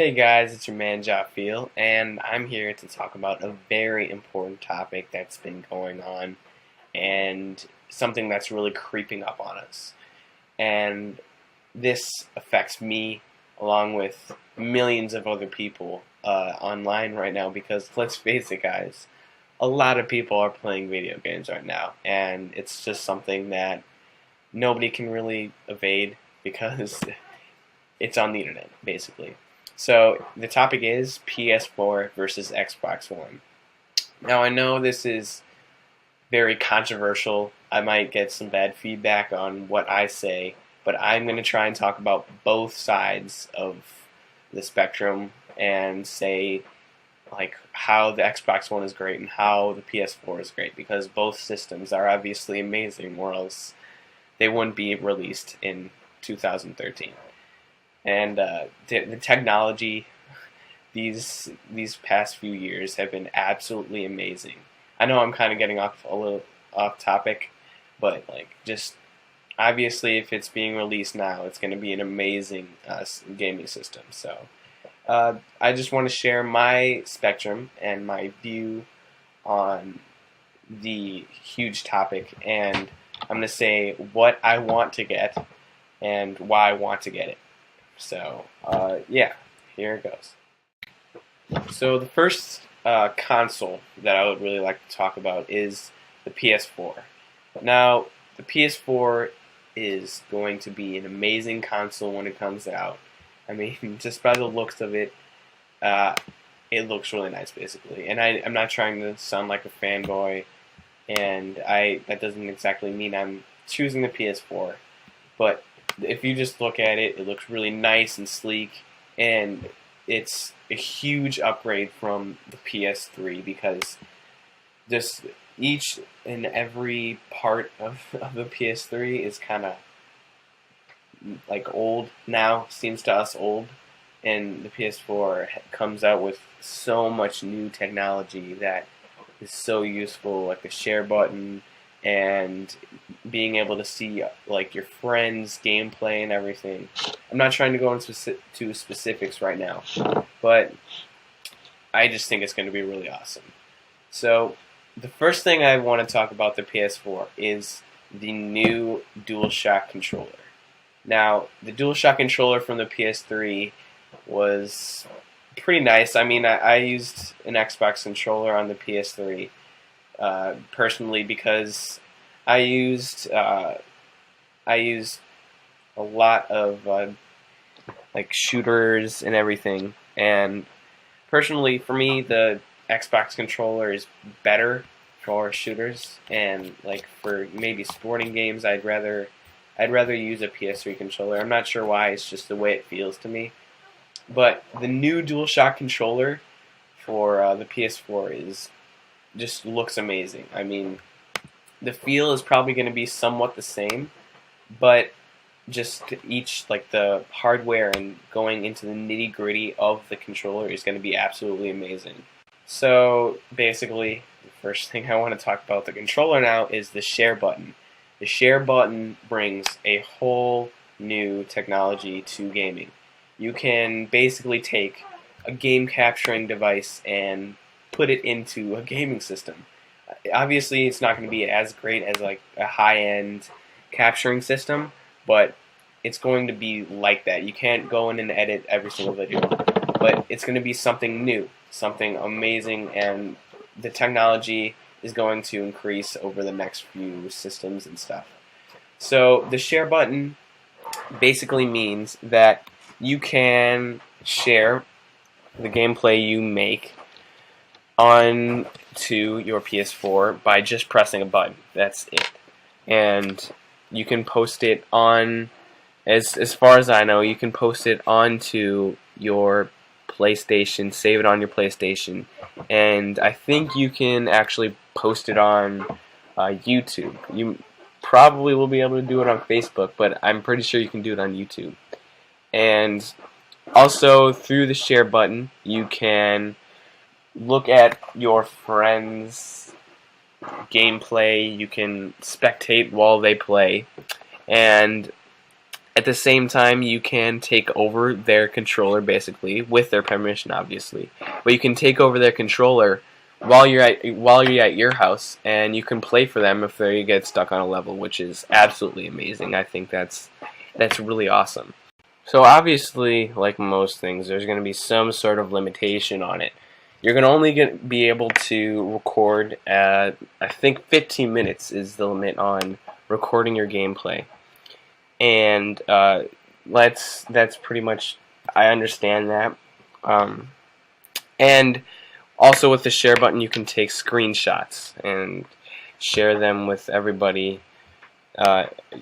Hey guys, it's your man Jafeel, and I'm here to talk about a very important topic that's been going on and something that's really creeping up on us. And this affects me along with millions of other people online right now because let's face it, guys, a lot of people are playing video games right now, and it's just something that nobody can really evade because it's on the internet, basically. So the topic is PS4 versus Xbox One. Now I know this is very controversial. I might get some bad feedback on what I say, but I'm going to try and talk about both sides of the spectrum and say like how the Xbox One is great and how the PS4 is great because both systems are obviously amazing or else they wouldn't be released in 2013. And the technology these past few years have been absolutely amazing. I know I'm kind of getting off a little off topic, but like just obviously if it's being released now, it's going to be an amazing gaming system. So I just want to share my spectrum and my view on the huge topic, and I'm going to say what I want to get and why I want to get it. So, yeah, here it goes. So the first console that I would really like to talk about is the PS4. Now, the PS4 is going to be an amazing console when it comes out. I mean, just by the looks of it, it looks really nice, basically. And I'm not trying to sound like a fanboy, and that doesn't exactly mean I'm choosing the PS4, but if you just look at it, it looks really nice and sleek, and it's a huge upgrade from the PS3 because just each and every part of the PS3 is kind of like old now, seems to us old, and the PS4 comes out with so much new technology that is so useful, like the share button and being able to see like your friends' gameplay and everything. I'm not trying to go into specifics right now, but I just think it's going to be really awesome. So the first thing I want to talk about the PS4 is the new DualShock controller. Now, the DualShock controller from the PS3 was pretty nice. I mean, I used an Xbox controller on the PS3 personally because I used a lot of like shooters and everything, and personally for me the Xbox controller is better for shooters, and like for maybe sporting games I'd rather use a PS3 controller. I'm not sure why, it's just the way it feels to me. But the new DualShock controller for the PS4 just looks amazing. I mean, the feel is probably going to be somewhat the same, but just each, like the hardware and going into the nitty gritty of the controller is going to be absolutely amazing. So basically, the first thing I want to talk about the controller now is the share button. The share button brings a whole new technology to gaming. You can basically take a game capturing device and put it into a gaming system. Obviously, it's not going to be as great as like a high-end capturing system, but it's going to be like that. You can't go in and edit every single video, but it's going to be something new, something amazing, and the technology is going to increase over the next few systems and stuff. So the share button basically means that you can share the gameplay you make on to your PS4 by just pressing a button. That's it. And you can post it on, as far as I know, you can post it onto your PlayStation, save it on your PlayStation, and I think you can actually post it on YouTube. You probably will be able to do it on Facebook, but I'm pretty sure you can do it on YouTube. And also, through the share button, you can look at your friends' gameplay. You can spectate while they play, and At the same time, you can take over their controller, basically, with their permission, obviously. But you can take over their controller while you're at your house, and you can play for them if they get stuck on a level, which is absolutely amazing. I think that's really awesome. So obviously, like most things, there's going to be some sort of limitation on it. You're going to only be able to record at, I think 15 minutes is the limit on recording your gameplay. And that's pretty much, I understand that. And also with the share button, you can take screenshots and share them with everybody,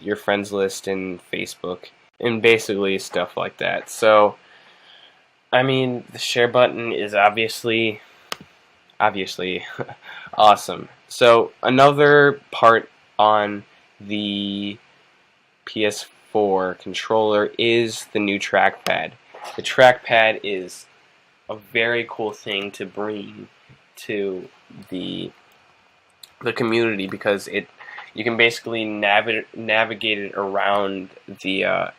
your friends list and Facebook, and basically stuff like that. So, I mean, the share button is obviously awesome. So another part on the PS4 controller is the new trackpad. The trackpad is a very cool thing to bring to the community, because you can basically navigate it around the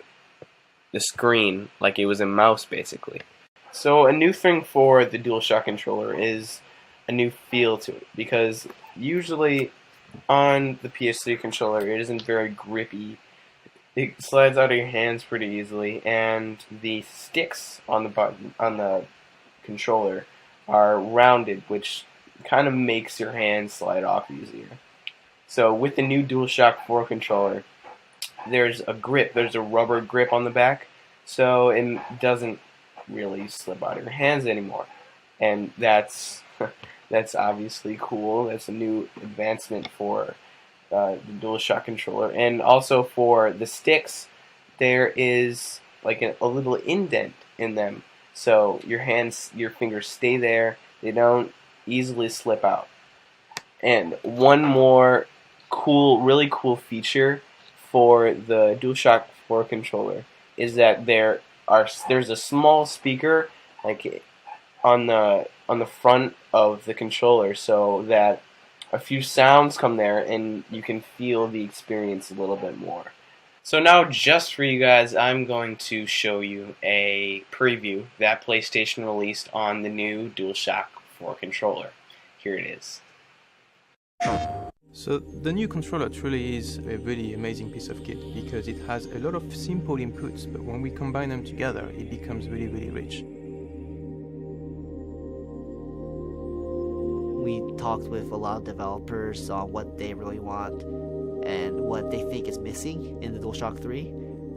screen like it was a mouse, basically. So a new thing for the DualShock controller is a new feel to it, because usually on the PS3 controller it isn't very grippy. It slides out of your hands pretty easily, and the sticks on the controller are rounded, which kind of makes your hand slide off easier. So with the new DualShock 4 controller, there's a grip, there's a rubber grip on the back, so it doesn't really slip out of your hands anymore. And that's obviously cool. That's a new advancement for the DualShock controller. And also for the sticks, there is like a little indent in them, so your fingers stay there, they don't easily slip out. And one more really cool feature for the DualShock 4 controller is that there's a small speaker like on the front of the controller, so that a few sounds come there and you can feel the experience a little bit more. So now, just for you guys, I'm going to show you a preview that PlayStation released on the new DualShock 4 controller. Here it is. So the new controller truly is a really amazing piece of kit, because it has a lot of simple inputs, but when we combine them together, it becomes really, really rich. We talked with a lot of developers on what they really want and what they think is missing in the DualShock 3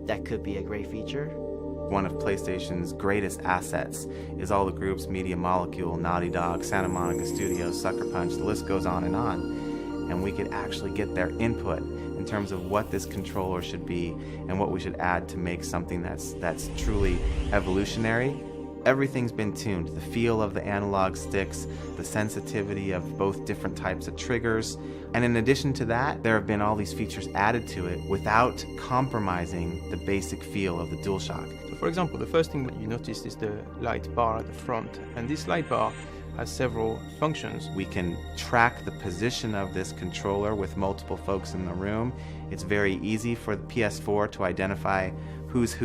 that could be a great feature. One of PlayStation's greatest assets is all the groups, Media Molecule, Naughty Dog, Santa Monica Studios, Sucker Punch, the list goes on. And we could actually get their input in terms of what this controller should be and what we should add to make something that's truly evolutionary. Everything's been tuned. The feel of the analog sticks, the sensitivity of both different types of triggers. And in addition to that, there have been all these features added to it without compromising the basic feel of the DualShock. So for example, the first thing that you notice is the light bar at the front. And this light bar has several functions. We can track the position of this controller with multiple folks in the room. It's very easy for the PS4 to identify who's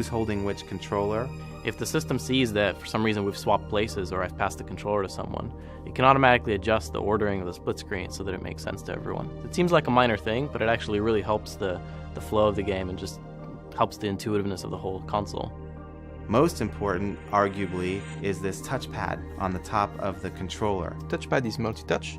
holding which controller. If the system sees that for some reason we've swapped places or I've passed the controller to someone, it can automatically adjust the ordering of the split screen so that it makes sense to everyone. It seems like a minor thing, but it actually really helps the flow of the game and just helps the intuitiveness of the whole console. Most important, arguably, is this touchpad on the top of the controller. Touchpad is multi-touch,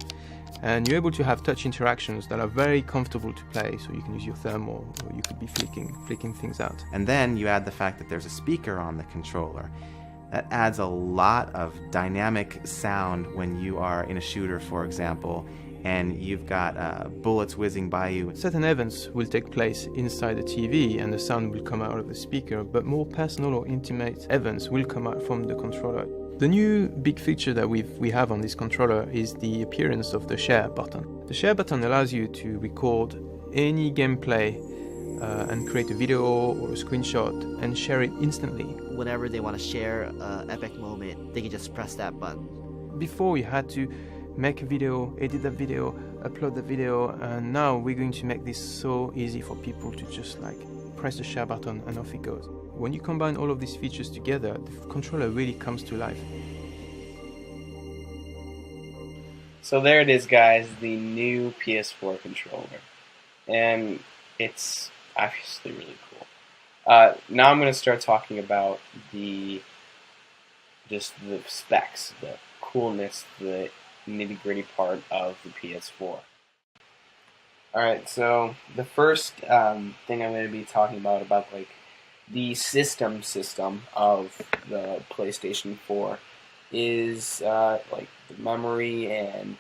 and you're able to have touch interactions that are very comfortable to play, so you can use your thumb or you could be flicking things out. And then you add the fact that there's a speaker on the controller. That adds a lot of dynamic sound when you are in a shooter, for example, and you've got bullets whizzing by you. Certain events will take place inside the TV and the sound will come out of the speaker, but more personal or intimate events will come out from the controller. The new big feature that we have on this controller is the appearance of the share button. The share button allows you to record any gameplay and create a video or a screenshot and share it instantly. Whenever they want to share an epic moment, they can just press that button. Before you had to make a video, edit that video, upload the video, and now we're going to make this so easy for people to just like press the share button and off it goes. When you combine all of these features together, the controller really comes to life. So there it is, guys, the new PS4 controller. And it's obviously really cool. Now I'm going to start talking about the specs, the coolness, the nitty-gritty part of the PS4. Alright, so the first thing I'm going to be talking about like the system of the PlayStation 4 is like the memory and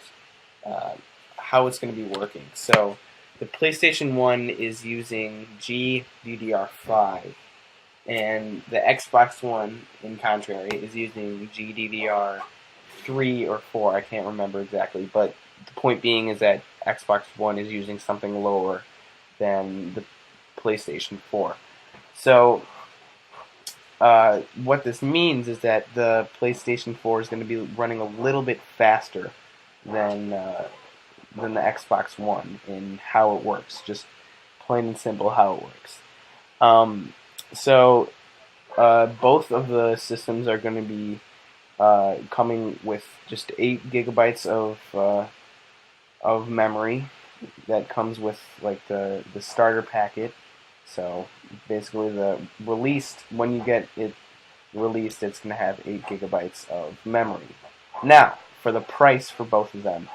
how it's going to be working. So the PlayStation 1 is using GDDR5, and the Xbox One, in contrary, is using GDDR3 or 4. I can't remember exactly, but the point being is that Xbox One is using something lower than the PlayStation 4. So what this means is that the PlayStation 4 is going to be running a little bit faster than the Xbox One in how it works, just plain and simple how it works. So both of the systems are going to be coming with just 8 gigabytes of memory that comes with like the starter packet. So basically, when you get it released, it's going to have 8 gigabytes of memory. Now, for the price for both of them,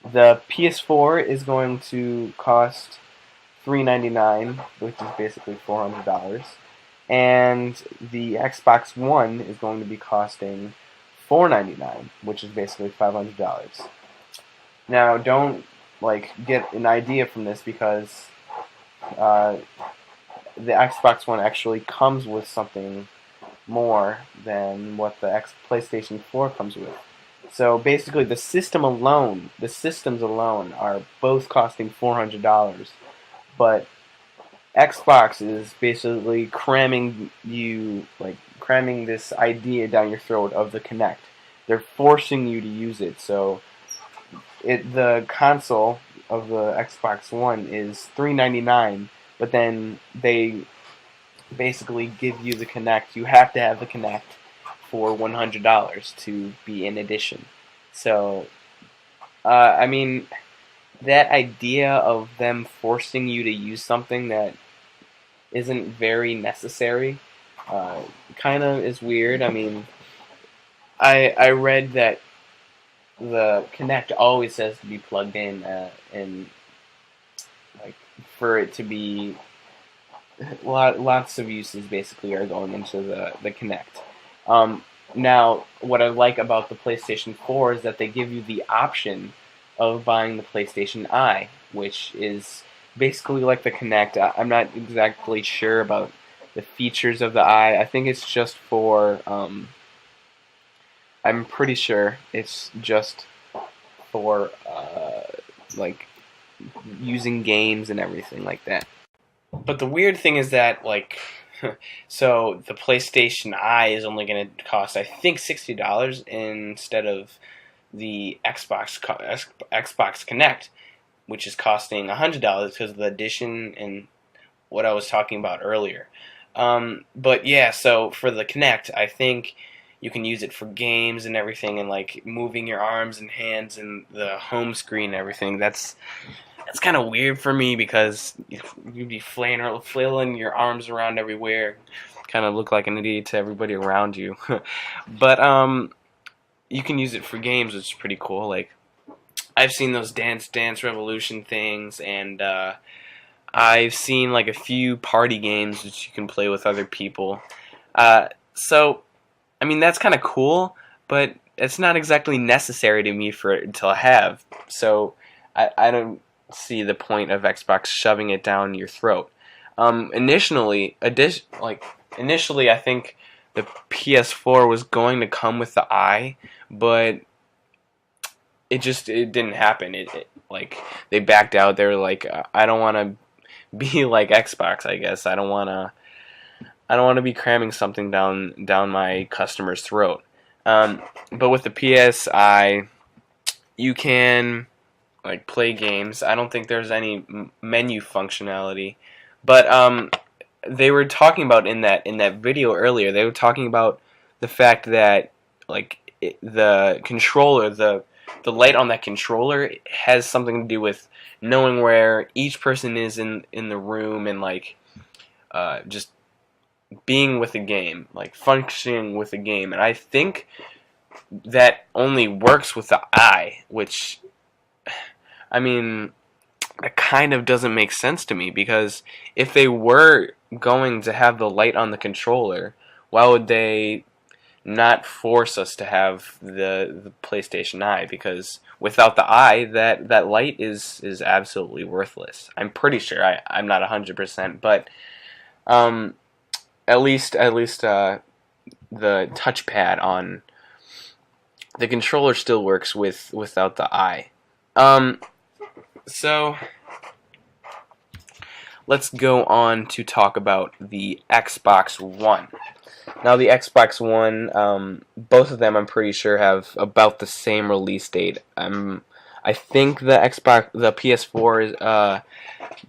the PS4 is going to cost $399, which is basically $400, and the Xbox One is going to be costing $499, which is basically $500. Now, don't get an idea from this, because the Xbox One actually comes with something more than what the PlayStation 4 comes with. So basically, the systems alone are both costing $400, but Xbox is basically cramming this idea down your throat of the Kinect. They're forcing you to use it. So the console of the Xbox One is $399, but then they basically give you the Kinect. You have to have the Kinect for $100 to be in addition. So, I mean, that idea of them forcing you to use something that isn't very necessary kind of is weird. I mean, I read that the Kinect always has to be plugged in, and like for it to be lots of uses basically are going into the Kinect. Now, what I like about the PlayStation 4 is that they give you the option of buying the PlayStation Eye, which is basically like the Kinect. I'm not exactly sure about the features of the Eye. I think it's just for, I'm pretty sure it's just for, like, using games and everything like that. But the weird thing is that, like, so the PlayStation Eye is only going to cost, I think, $60 instead of the Xbox Kinect, which is costing $100 because of the addition and what I was talking about earlier. But yeah, so for the Kinect, I think you can use it for games and everything, and like moving your arms and hands and the home screen and everything. That's kind of weird for me, because you'd be flailing your arms around everywhere, kind of look like an idiot to everybody around you. But you can use it for games, which is pretty cool. Like, I've seen those Dance Revolution things, and I've seen like a few party games which you can play with other people. So, I mean, that's kind of cool, but it's not exactly necessary to me for it to have. So, I don't see the point of Xbox shoving it down your throat. Initially, I think the PS4 was going to come with the Eye, but it didn't happen. Like, they backed out. They were like, I don't want to be like Xbox, I guess. I don't want to be cramming something down my customer's throat. But with the PSI, you can like play games. I don't think there's any menu functionality, but they were talking about in that video earlier. They were talking about the fact that like the controller, the light on that controller has something to do with knowing where each person is in the room, and like just being with the game, like functioning with the game. And I think that only works with the eye, which, I mean, it kind of doesn't make sense to me, because if they were going to have the light on the controller, why would they not force us to have the PlayStation Eye? Because without the eye, that light is absolutely worthless. I'm pretty sure. I'm not 100%, but at least the touchpad on the controller still works without the eye. So let's go on to talk about the Xbox One. Now, the Xbox One, both of them, I'm pretty sure, have about the same release date. I think the PS4 is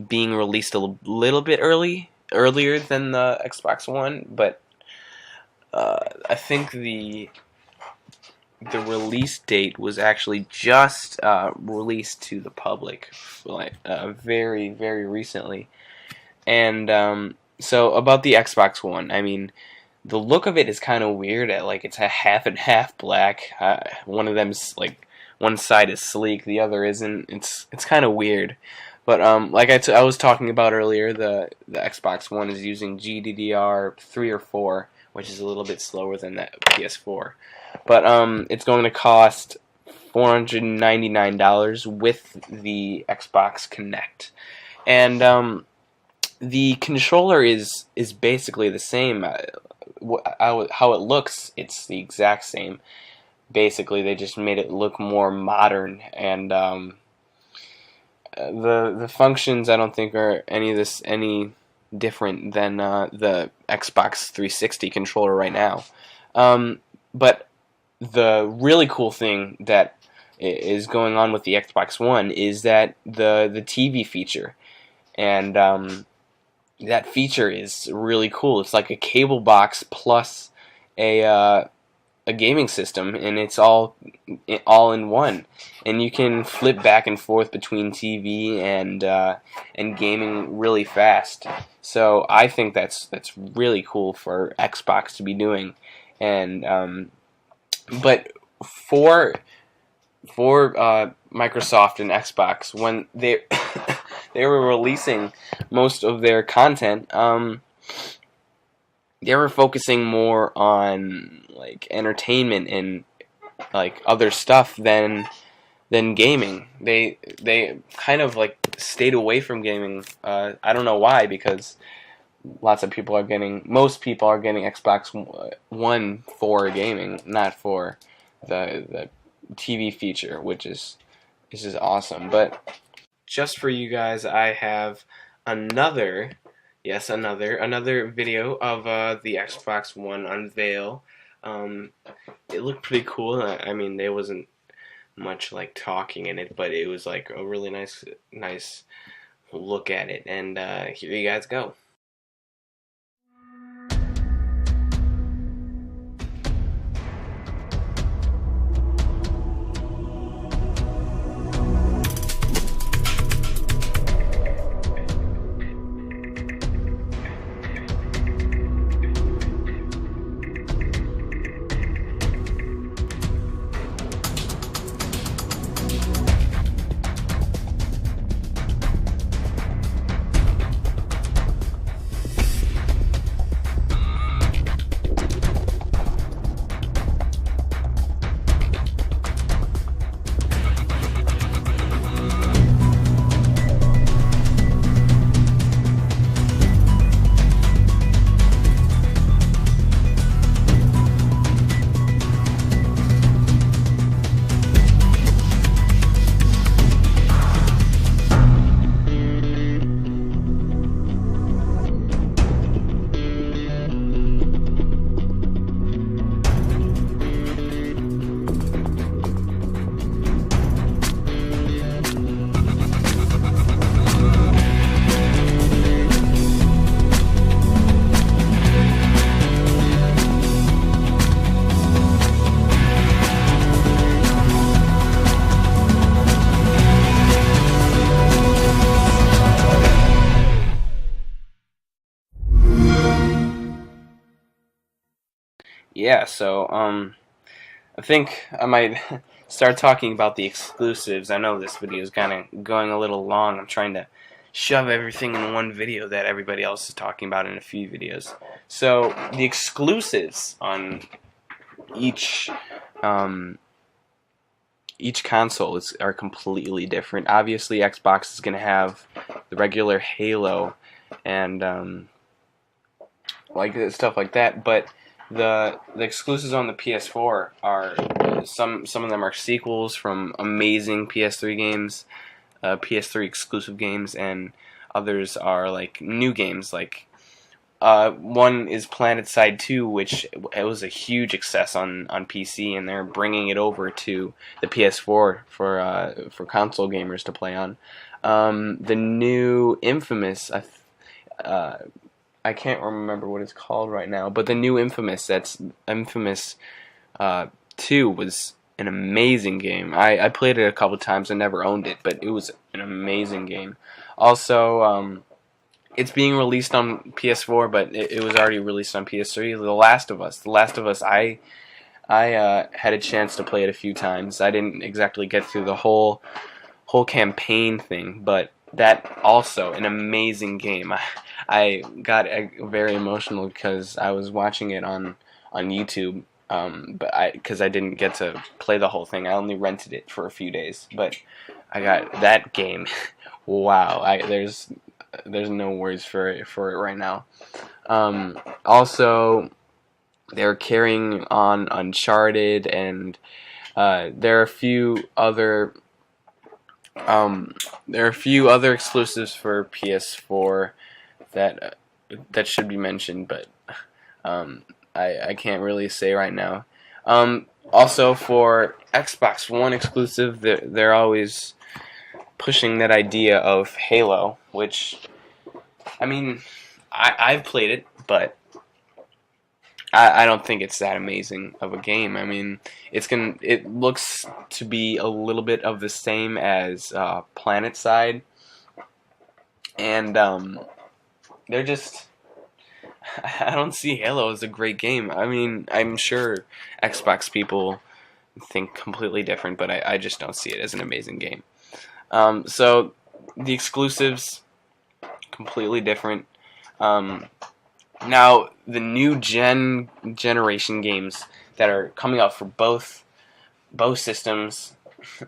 being released a little bit earlier than the Xbox One, but I think the release date was actually just released to the public, like very, very recently. And so about the Xbox One, I mean, the look of it is kind of weird. Like, it's a half and half black. One of them's like, one side is sleek, the other isn't. It's kind of weird. But like I was talking about earlier, the Xbox One is using GDDR3 or 4, which is a little bit slower than the PS4. But it's going to cost $499 with the Xbox Connect. And the controller is basically the same. How it looks, it's the exact same. Basically, they just made it look more modern, and the functions, I don't think, are any different than the Xbox 360 controller right now. But the really cool thing that is going on with the Xbox One is that the TV feature, and that feature is really cool. It's like a cable box plus a gaming system, and it's all in one. And you can flip back and forth between TV and gaming really fast. So I think that's really cool for Xbox to be doing. And but for Microsoft and Xbox, when they they were releasing most of their content, they were focusing more on like entertainment and like other stuff than gaming. They kind of like stayed away from gaming. I don't know why, because most people are getting Xbox One for gaming, not for the TV feature, which is awesome. But just for you guys, I have another video of the Xbox One unveil. It looked pretty cool. I mean, there wasn't much like talking in it, but it was like a really nice look at it. And here you guys go. Yeah, so I think I might start talking about the exclusives. I know this video is kind of going a little long. I'm trying to shove everything in one video that everybody else is talking about in a few videos. So the exclusives on each um, each console are completely different. Obviously, Xbox is going to have the regular Halo and like stuff like that, but the exclusives on the PS4 are some of them are sequels from amazing PS3 games, PS3 exclusive games, and others are like new games. Like one is PlanetSide 2, which it was a huge success on PC, and they're bringing it over to the PS4 for console gamers to play on. The new Infamous, I can't remember what it's called right now, but the new Infamous, that's Infamous 2, was an amazing game. I played it a couple times. I never owned it, but it was an amazing game. Also, it's being released on PS4, but it was already released on PS3. The Last of Us. The Last of Us, I had a chance to play it a few times. I didn't exactly get through the whole campaign thing, but that also an amazing game. I got very emotional because I was watching it on YouTube, but because I didn't get to play the whole thing. I only rented it for a few days, but I got that game. Wow, there's no words for it right now. Also, they're carrying on Uncharted, and there are a few other exclusives for PS4 that should be mentioned, but I can't really say right now. Also, for Xbox One exclusive, they're always pushing that idea of Halo, which, I mean, I've played it, but I don't think it's that amazing of a game. I mean, it looks to be a little bit of the same as PlanetSide, and they're just, I don't see Halo as a great game. I mean, I'm sure Xbox people think completely different, but I just don't see it as an amazing game. So the exclusives, completely different. Now the new generation games that are coming out for both systems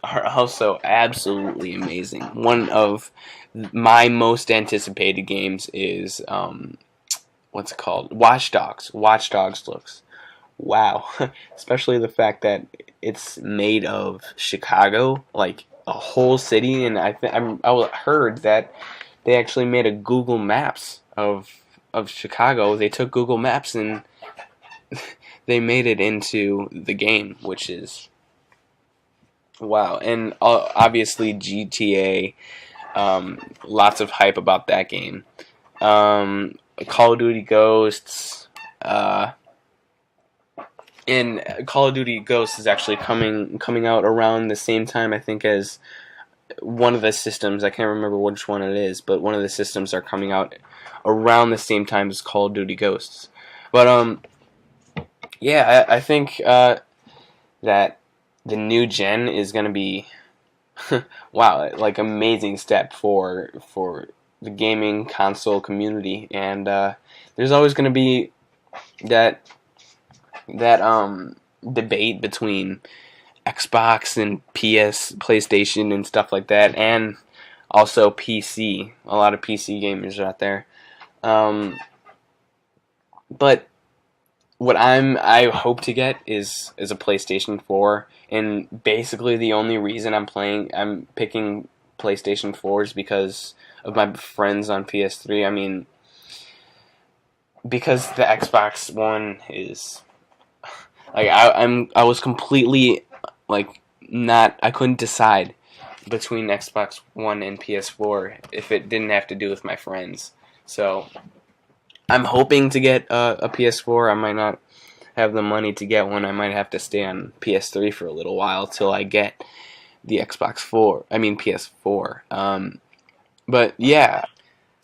are also absolutely amazing. One of my most anticipated games is what's it called? Watch Dogs. Watch Dogs looks wow, especially the fact that it's made of Chicago, like a whole city, and I heard that they actually made a Google Maps of Chicago. They took Google Maps and they made it into the game, which is wow. And obviously GTA, lots of hype about that game. Call of Duty Ghosts, and Call of Duty Ghosts is actually coming out around the same time, I think, as one of the systems. I can't remember which one it is, but one of the systems are coming out around the same time as Call of Duty Ghosts. But yeah, I think that the new gen is gonna be wow, like amazing step for the gaming console community, and there's always gonna be that debate between Xbox and PlayStation and stuff like that, and also PC. A lot of PC gamers are out there. But what I hope to get is a PlayStation 4, and basically the only reason I'm picking PlayStation 4 is because of my friends on PS3. I mean, because the Xbox One is like I was completely like I couldn't decide between Xbox One and PS4 if it didn't have to do with my friends. So I'm hoping to get a PS4. I might not have the money to get one. I might have to stay on PS3 for a little while till I get the PS4. But yeah.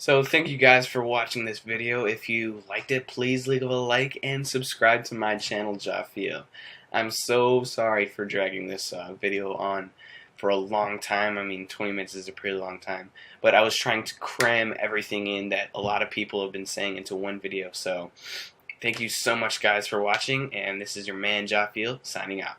So thank you guys for watching this video. If you liked it, please leave a like and subscribe to my channel, Jaffiel. I'm so sorry for dragging this video on for a long time. I mean, 20 minutes is a pretty long time. But I was trying to cram everything in that a lot of people have been saying into one video. So thank you so much, guys, for watching. And this is your man, Jaffiel, signing out.